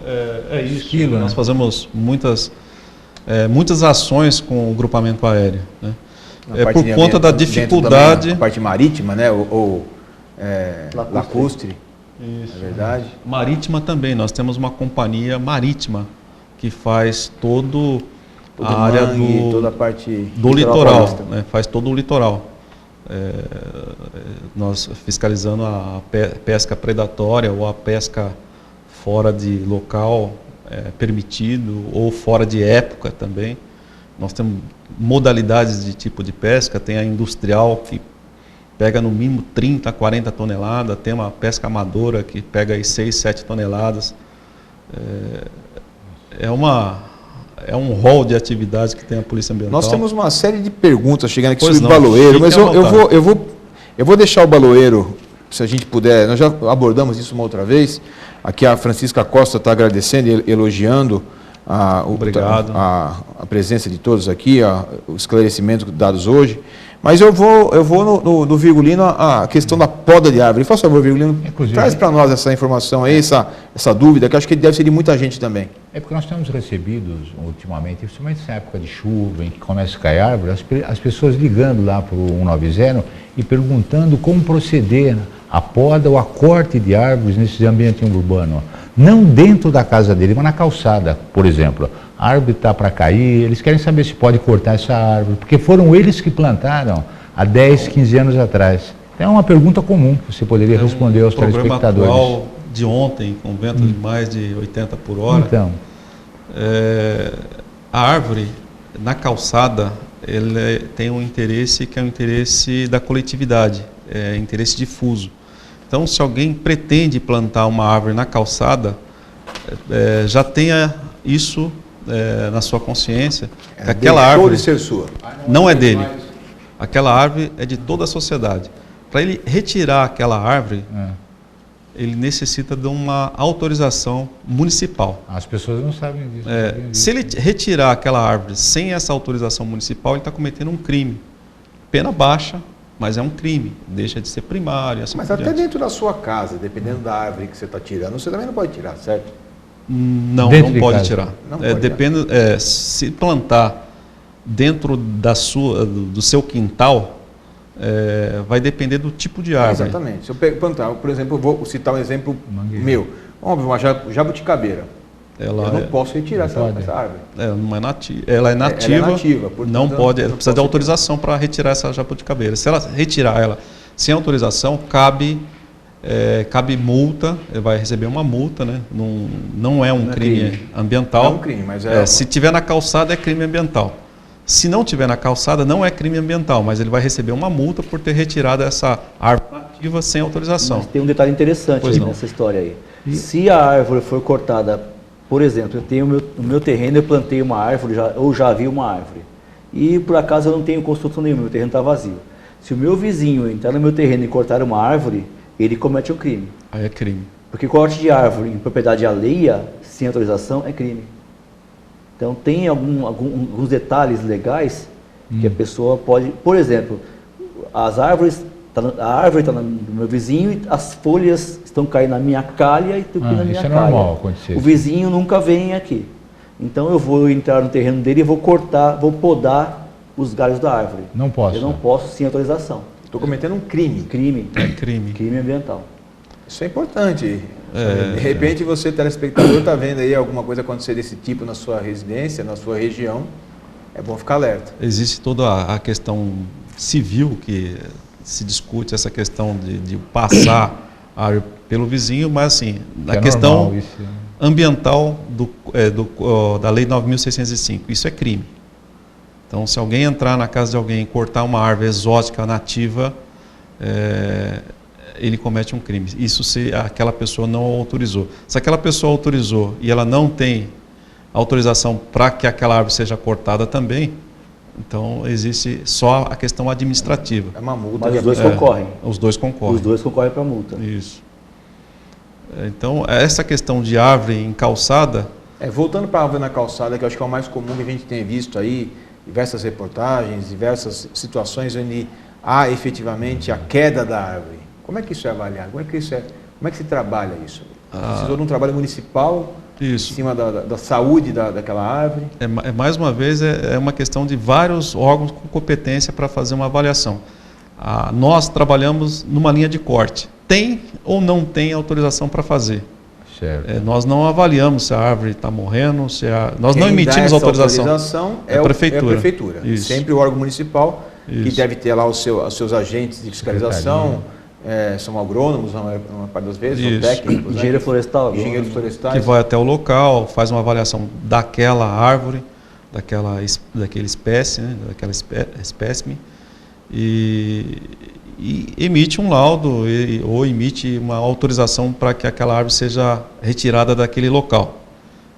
isso. Esquilo, Nós né? fazemos muitas ações com o grupamento aéreo, né? Por de conta da dentro dificuldade. também, a parte marítima, né? Lacustre. Isso. É verdade. Marítima também, nós temos uma companhia marítima que faz todo a área toda a parte do litoral, paulista. né? Faz todo o litoral. Nós fiscalizando a pesca predatória ou a pesca fora de local permitido ou fora de época também. Nós temos modalidades de tipo de pesca, tem a industrial que pega no mínimo 30, 40 toneladas, tem uma pesca amadora que pega aí 6, 7 toneladas. É um rol de atividades que tem a Polícia Ambiental. Nós temos uma série de perguntas chegando aqui Pois sobre o não, baloeiro, mas fique à vontade. eu vou deixar o baloeiro, se a gente puder, nós já abordamos isso uma outra vez. Aqui a Francisca Costa está agradecendo e elogiando Obrigado. a presença de todos aqui, os esclarecimentos dados hoje. Mas eu vou no Virgulino a questão da poda de árvore. Faça favor, Virgulino, Inclusive, traz para nós essa informação aí, essa dúvida, que acho que deve ser de muita gente também. É porque nós temos recebido ultimamente, principalmente nessa época de chuva, em que começa a cair árvore, as pessoas ligando lá para o 190 e perguntando como proceder a poda ou a corte de árvores nesse ambiente urbano. Não dentro da casa dele, mas na calçada, por exemplo. A árvore está para cair, eles querem saber se pode cortar essa árvore, porque foram eles que plantaram há 10, 15 anos atrás. Então é uma pergunta comum que você poderia responder aos telespectadores. O programa atual de ontem, com vento de mais de 80 por hora, Então, a árvore na calçada ele tem um interesse que é o interesse da coletividade, interesse difuso. Então, se alguém pretende plantar uma árvore na calçada, já tenha isso na sua consciência, que aquela árvore de ser sua. não é dele. Aquela árvore é de toda a sociedade. Para ele retirar aquela árvore, ele necessita de uma autorização municipal. as pessoas não sabem disso. Se ele retirar aquela árvore sem essa autorização municipal, ele está cometendo um crime. Pena baixa, mas é um crime. Deixa de ser primário. Assim Mas por até diante. dentro da sua casa, dependendo da árvore que você está tirando, você também não pode tirar, certo? Não, Dentro não de pode casa. tirar. Não pode Depende, se plantar dentro do seu quintal, vai depender do tipo de árvore. Exatamente. Se eu plantar, por exemplo, eu vou citar um exemplo Mangueira. meu. Vamos ver uma jabuticabeira. Ela Eu não posso retirar essa pode. árvore. não é nativa. Ela é nativa. Ela é nativa, portanto, não pode. eu Ela não precisa de posso autorização para retirar essa jabuticabeira. Se ela retirar ela sem autorização, cabe multa. Ele vai receber uma multa, né? Não é um crime ambiental. É um crime, mas se tiver na calçada é crime ambiental. Se não tiver na calçada não é crime ambiental, mas ele vai receber uma multa por ter retirado essa árvore nativa sem autorização. Mas tem um detalhe interessante Pois aí não. nessa história aí. Se a árvore for cortada, por exemplo, eu tenho no meu terreno, eu plantei uma árvore, ou já vi uma árvore, e por acaso eu não tenho construção nenhuma, meu terreno está vazio. Se o meu vizinho entrar no meu terreno e cortar uma árvore, ele comete um crime. Aí é crime. Porque corte de árvore em propriedade alheia, sem autorização, é crime. Então tem alguns detalhes legais que a pessoa pode... Por exemplo, a árvore está no meu vizinho e as folhas estão caindo na minha calha e tupindo na minha isso é calha. normal acontecer. O vizinho nunca vem aqui. Então eu vou entrar no terreno dele e vou podar os galhos da árvore. Não posso. Eu não posso sem autorização. Estou cometendo um crime. Crime. É crime. Crime ambiental. Isso é importante. De repente você, telespectador, está vendo aí alguma coisa acontecer desse tipo na sua residência, na sua região. É bom ficar alerta. Existe toda a questão civil que se discute, essa questão de passar a árvore pelo vizinho, mas assim, a questão normal, isso. ambiental da Lei 9.605, isso é crime. Então, se alguém entrar na casa de alguém e cortar uma árvore exótica, nativa, ele comete um crime. Isso se aquela pessoa não autorizou. Se aquela pessoa autorizou e ela não tem autorização para que aquela árvore seja cortada também, então existe só a questão administrativa. É uma multa. Mas os dois concorrem. Os dois concorrem. Os dois concorrem para a multa. Isso. Então, essa questão de árvore em calçada... Voltando para a árvore na calçada, que eu acho que é o mais comum que a gente tem visto aí, diversas reportagens, diversas situações onde há efetivamente a queda da árvore. Como é que isso é avaliado? Como é que se trabalha isso? Precisou de um trabalho municipal em cima da saúde daquela árvore? Mais uma vez, é uma questão de vários órgãos com competência para fazer uma avaliação. Nós trabalhamos numa linha de corte. Tem ou não tem autorização para fazer? Certo. Nós não avaliamos se a árvore está morrendo, nós não emitimos autorização. É a prefeitura. Isso. Sempre o órgão municipal, Isso. que deve ter lá os seus agentes de fiscalização, são agrônomos, uma parte das vezes, são técnicos. Engenheiro florestal. Engenheiros florestais. Que vai até o local, faz uma avaliação daquela árvore, daquele espécie, né, daquela espécime, e emite um laudo ou emite uma autorização para que aquela árvore seja retirada daquele local.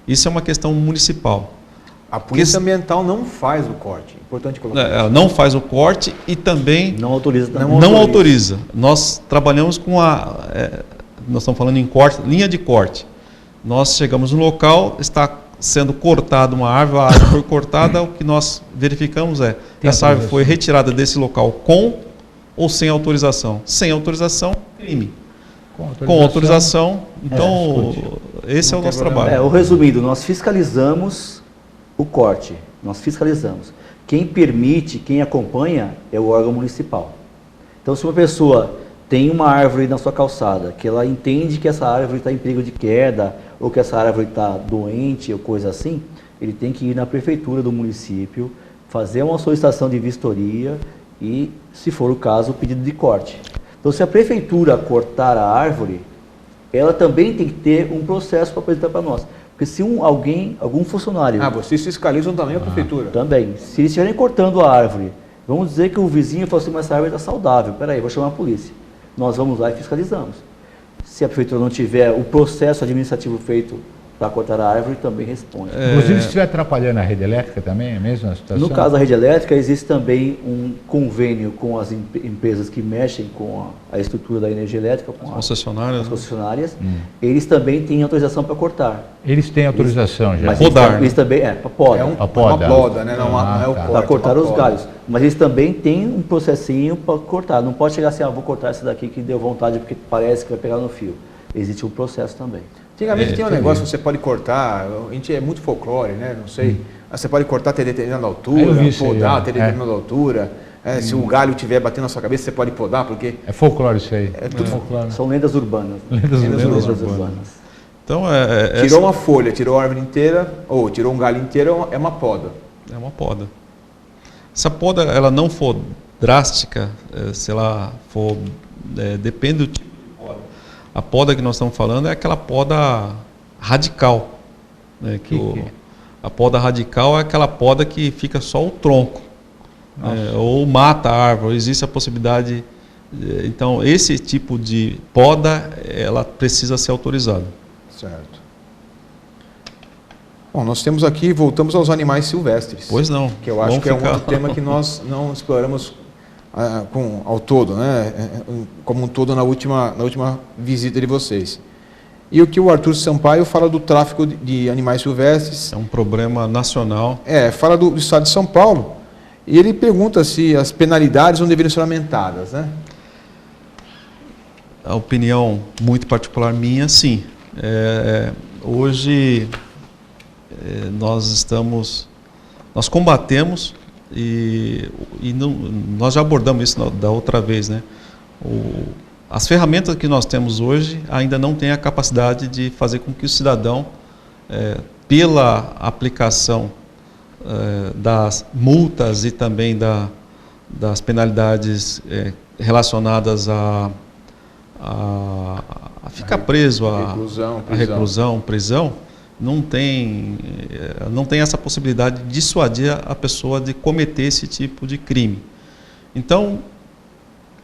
Isso é uma questão municipal. A Polícia Ambiental não faz o corte. Importante colocar isso. Ela não faz o corte e também Não autoriza. não autoriza. Nós trabalhamos com nós estamos falando em corte, linha de corte. Nós chegamos no local, está sendo cortada uma árvore, a árvore foi cortada, o que nós verificamos essa árvore foi retirada desse local com ou sem autorização? Sem autorização, crime. Com autorização, então esse é o nosso trabalho. Resumindo, nós fiscalizamos o corte, nós fiscalizamos. Quem permite, quem acompanha é o órgão municipal. Então, se uma pessoa tem uma árvore na sua calçada, que ela entende que essa árvore está em perigo de queda, ou que essa árvore está doente, ou coisa assim, ele tem que ir na prefeitura do município, fazer uma solicitação de vistoria e, se for o caso, o pedido de corte. Então, se a prefeitura cortar a árvore, ela também tem que ter um processo para apresentar para nós. Porque se algum funcionário... vocês fiscalizam também a prefeitura? Também. Se eles estiverem cortando a árvore, vamos dizer que o vizinho falou assim, mas essa árvore está saudável, peraí, vou chamar a polícia. Nós vamos lá e fiscalizamos. Se a prefeitura não tiver o processo administrativo feito para cortar a árvore, também responde. Inclusive, se estiver atrapalhando a rede elétrica também, é a mesma situação? No caso da rede elétrica, existe também um convênio com as empresas que mexem com a estrutura da energia elétrica, com as concessionárias. Eles também têm autorização para cortar. Eles têm autorização já? Podar. Eles também, para poda. É uma poda, né? Não é o corte. Para cortar os galhos. Mas eles também têm um processinho para cortar. Não pode chegar assim, vou cortar esse daqui que deu vontade porque parece que vai pegar no fio. Existe um processo também. Antigamente tinha um negócio que você pode cortar, a gente é muito folclore, né? Não sei. Você pode cortar até determinada altura, podar até determinada altura. Se o galho estiver batendo na sua cabeça, você pode podar, porque... É folclore isso aí. É tudo folclore. São lendas urbanas. Lendas urbanas. Então, tirou uma folha, tirou a árvore inteira, ou tirou um galho inteiro, é uma poda. É uma poda. Se a poda ela não for drástica, se ela for... depende do tipo. A poda que nós estamos falando é aquela poda radical. Né, a poda radical é aquela poda que fica só o tronco. Ou mata a árvore. Existe a possibilidade... Então, esse tipo de poda, ela precisa ser autorizada. Certo. Bom, nós temos aqui, voltamos aos animais silvestres. Pois não. Que eu acho que é um outro tema que nós não exploramos ao todo, né? Como um todo na última visita de vocês. E o que o Arthur Sampaio fala do tráfico de animais silvestres. É um problema nacional. Fala do estado de São Paulo. E ele pergunta se as penalidades não deveriam ser aumentadas, né? A opinião muito particular minha, sim. Hoje nós combatemos e nós já abordamos isso da outra vez, né? As ferramentas que nós temos hoje ainda não têm a capacidade de fazer com que o cidadão, pela aplicação das multas e também das penalidades relacionadas a ficar preso, a reclusão, prisão, não tem essa possibilidade de dissuadir a pessoa de cometer esse tipo de crime. Então,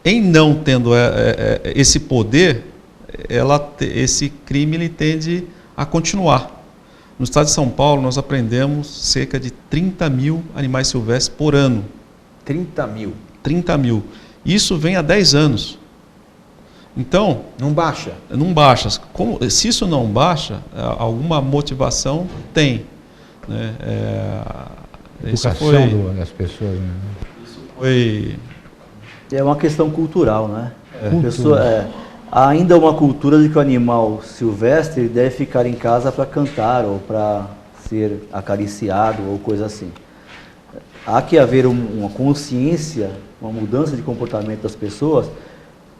em não tendo esse poder, esse crime ele tende a continuar. No estado de São Paulo, nós apreendemos cerca de 30 mil animais silvestres por ano. 30 mil? 30 mil. Isso vem há 10 anos. Então... Não baixa? Não baixa. Se isso não baixa, alguma motivação tem. Né? Educação das pessoas. Né? Isso foi... É uma questão cultural, né? Há ainda uma cultura de que o animal silvestre deve ficar em casa para cantar ou para ser acariciado ou coisa assim. Há que haver uma consciência, uma mudança de comportamento das pessoas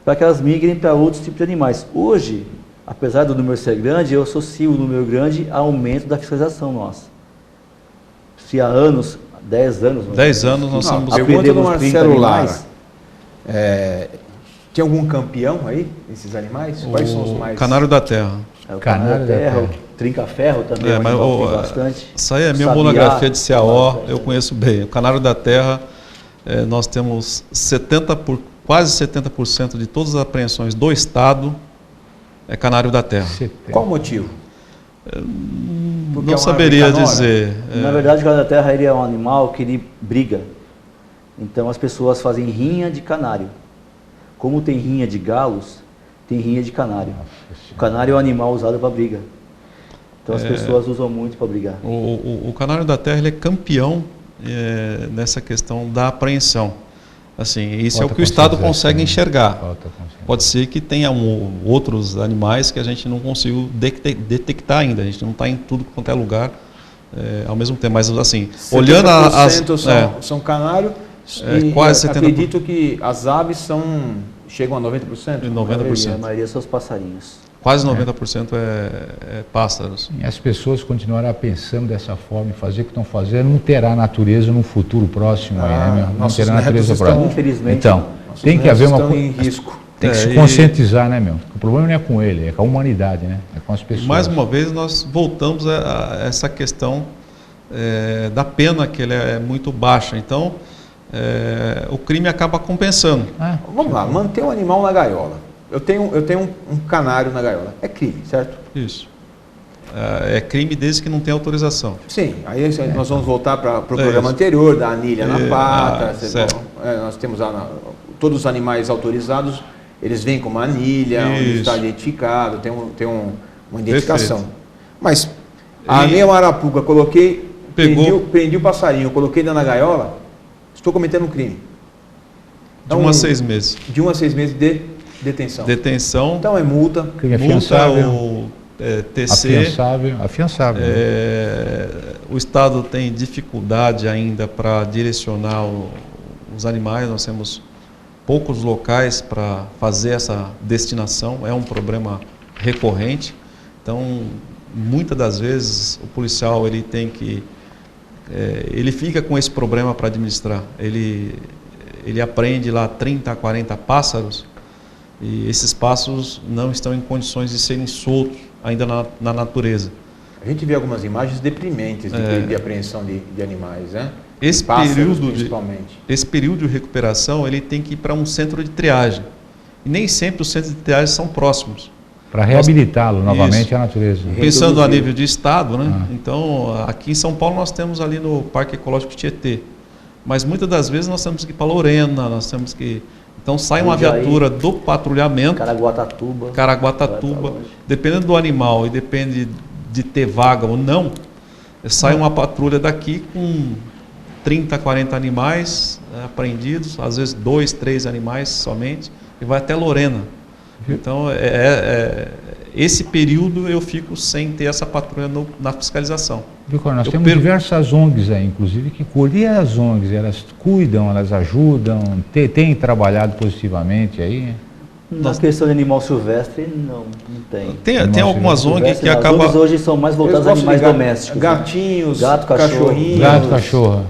para que elas migrem para outros tipos de animais. Hoje, apesar do número ser grande, eu associo o número grande ao aumento da fiscalização nossa. Se há anos, 10 anos... 10 anos nós somos... Pergunta do Marcelo Lara. Tem algum campeão aí, esses animais? Quais são os mais... Canário da terra. O canário da terra, o trinca-ferro também, mas tem bastante. Isso aí é minha monografia de CAO, eu conheço bem. O canário da terra, nós temos quase 70% de todas as apreensões do Estado é canário da terra. Qual o motivo? Não saberia dizer. Na verdade, o canário da terra ele é um animal que ele briga. Então as pessoas fazem rinha de canário. Como tem rinha de galos, tem rinha de canário. O canário é um animal usado para briga. Então as pessoas usam muito para brigar. O canário da terra ele é campeão nessa questão da apreensão. Assim, isso é o que o Estado consegue enxergar. Pode ser que tenha outros animais que a gente não consiga detectar ainda. A gente não está em tudo quanto é lugar ao mesmo tempo. Mas assim, olhando são canário e quase 70%. Acredito que as aves chegam a 90%? 90%. A maioria são os passarinhos. Quase 90% é pássaros. E as pessoas continuarão pensando dessa forma, fazer o que estão fazendo, não terá natureza no futuro próximo. Não terá natureza próxima. Infelizmente, então, tem que haver uma em risco. Tem que se conscientizar, né, meu? O problema não é com ele, é com a humanidade, né? É com as pessoas. Mais uma vez, nós voltamos a essa questão da pena, que ele é muito baixa. Então, o crime acaba compensando. Vamos lá, manter o animal na gaiola. Eu tenho um canário na gaiola. É crime, certo? Isso. É crime desde que não tenha autorização. Sim, aí nós vamos voltar para o programa anterior, da anilha na pata. Nós temos todos os animais autorizados, eles vêm com uma anilha, onde está identificado, tem uma identificação. Perfeito. Mas a minha arapuca, prendi o passarinho, coloquei dentro da gaiola, estou cometendo um crime. Então, de 1 a 6 meses. De 1 a 6 meses de detenção. Então é multa. Crime afiançável. TC. Afiançável. O Estado tem dificuldade ainda para direcionar os animais. Nós temos poucos locais para fazer essa destinação. É um problema recorrente. Então, muitas das vezes, o policial ele tem que... ele fica com esse problema para administrar. Ele apreende lá 30 a 40 pássaros e esses pássaros não estão em condições de serem soltos ainda na natureza. A gente vê algumas imagens deprimentes de apreensão de animais, né? Esse período de recuperação ele tem que ir para um centro de triagem. E nem sempre os centros de triagem são próximos. Para reabilitá-lo novamente à natureza. Pensando a nível de Estado, né? Então, aqui em São Paulo nós temos ali no Parque Ecológico Tietê. Mas muitas das vezes nós temos que ir para Lorena, nós temos que... Então sai uma viatura do patrulhamento. Caraguatatuba. Dependendo do animal e depende de ter vaga ou não, sai uma patrulha daqui com 30, 40 animais apreendidos, às vezes 2, 3 animais somente, e vai até Lorena. Então, esse período eu fico sem ter essa patrulha na fiscalização. Nós temos diversas ONGs aí, inclusive, que cuidam. E as ONGs, elas cuidam, elas ajudam, têm trabalhado positivamente aí? Na questão de animal silvestre, não tem. Tem algumas ONGs que acabam... As ONGs hoje são mais voltadas a animais domésticos. Gatinhos, gato, cachorrinho. Gato, cachorro.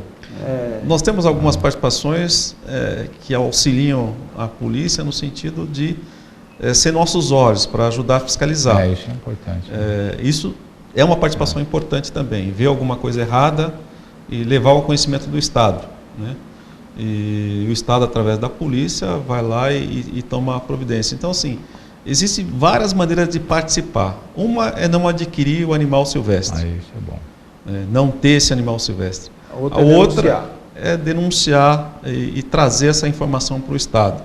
Nós temos algumas participações que auxiliam a polícia no sentido de ser nossos olhos para ajudar a fiscalizar. Isso é importante. Isso é uma participação importante também. Ver alguma coisa errada e levar ao conhecimento do Estado, né? E o Estado, através da polícia, vai lá e toma a providência. Então, assim, existem várias maneiras de participar. Uma é não adquirir o animal silvestre. Isso é bom. Não ter esse animal silvestre. A outra é denunciar e trazer essa informação para o Estado.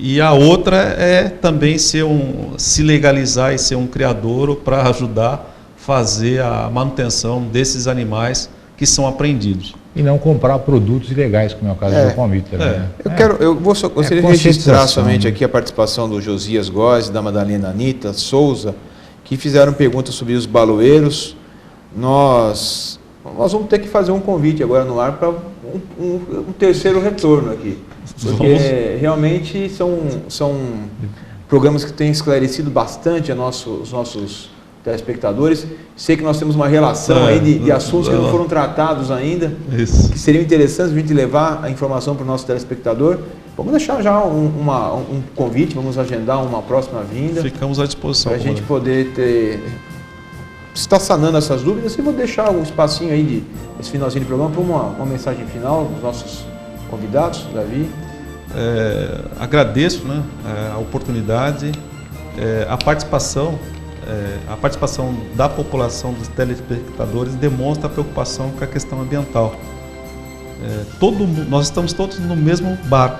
E a outra é também se legalizar e ser um criadouro para ajudar a fazer a manutenção desses animais que são apreendidos. e não comprar produtos ilegais, como é o caso do Palmito também. Né? Eu gostaria de registrar somente aqui a participação do Josias Góes, da Madalena Anitta Souza, que fizeram perguntas sobre os baloeiros. Nós vamos ter que fazer um convite agora no ar para um terceiro retorno aqui, porque realmente são programas que têm esclarecido bastante os nossos telespectadores. Sei que nós temos uma relação aí de assuntos que não foram tratados ainda, que seriam interessantes a gente levar a informação para o nosso telespectador. Vamos deixar já um convite, vamos agendar uma próxima vinda. Ficamos à disposição. Para a gente poder estar sanando essas dúvidas, e vou deixar um espacinho aí esse finalzinho de programa para uma mensagem final dos nossos convidados, Davi. Agradeço, né, a oportunidade, a participação da população, dos telespectadores, demonstra a preocupação com a questão ambiental. Nós estamos todos no mesmo barco.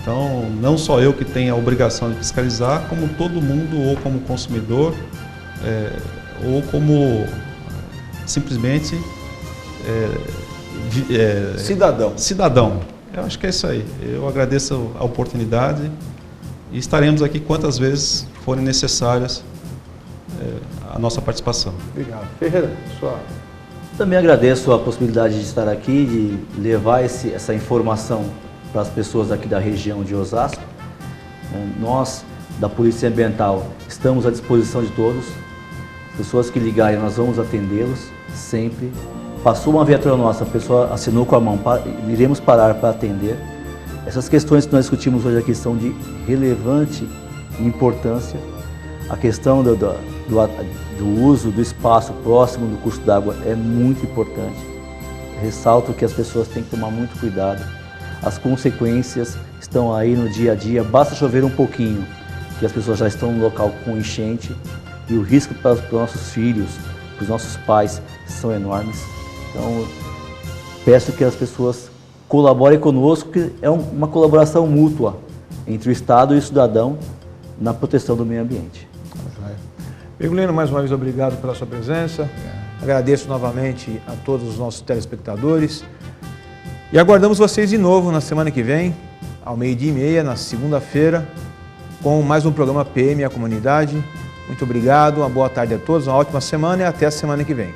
Então, não só eu que tenho a obrigação de fiscalizar, como todo mundo, ou como consumidor, ou como simplesmente cidadão. Eu acho que é isso aí. Eu agradeço a oportunidade e estaremos aqui quantas vezes forem necessárias a nossa participação. Obrigado. Ferreira, Também agradeço a possibilidade de estar aqui, de levar essa informação para as pessoas aqui da região de Osasco. Nós, da Polícia Ambiental, estamos à disposição de todos. Pessoas que ligarem, nós vamos atendê-los sempre. Passou uma viatura nossa, a pessoa assinou com a mão, iremos parar para atender. Essas questões que nós discutimos hoje aqui são de relevante importância. A questão do uso do espaço próximo do curso d'água é muito importante. Ressalto que as pessoas têm que tomar muito cuidado. As consequências estão aí no dia a dia. Basta chover um pouquinho, que as pessoas já estão no local com enchente, e o risco para os nossos filhos, para os nossos pais, são enormes. Então, peço que as pessoas colaborem conosco, que é uma colaboração mútua entre o Estado e o cidadão na proteção do meio ambiente. Virgulino, mais uma vez obrigado pela sua presença. Agradeço novamente a todos os nossos telespectadores. E aguardamos vocês de novo na semana que vem, ao 12h30, na segunda-feira, com mais um programa PM e a Comunidade. Muito obrigado, uma boa tarde a todos, uma ótima semana e até a semana que vem.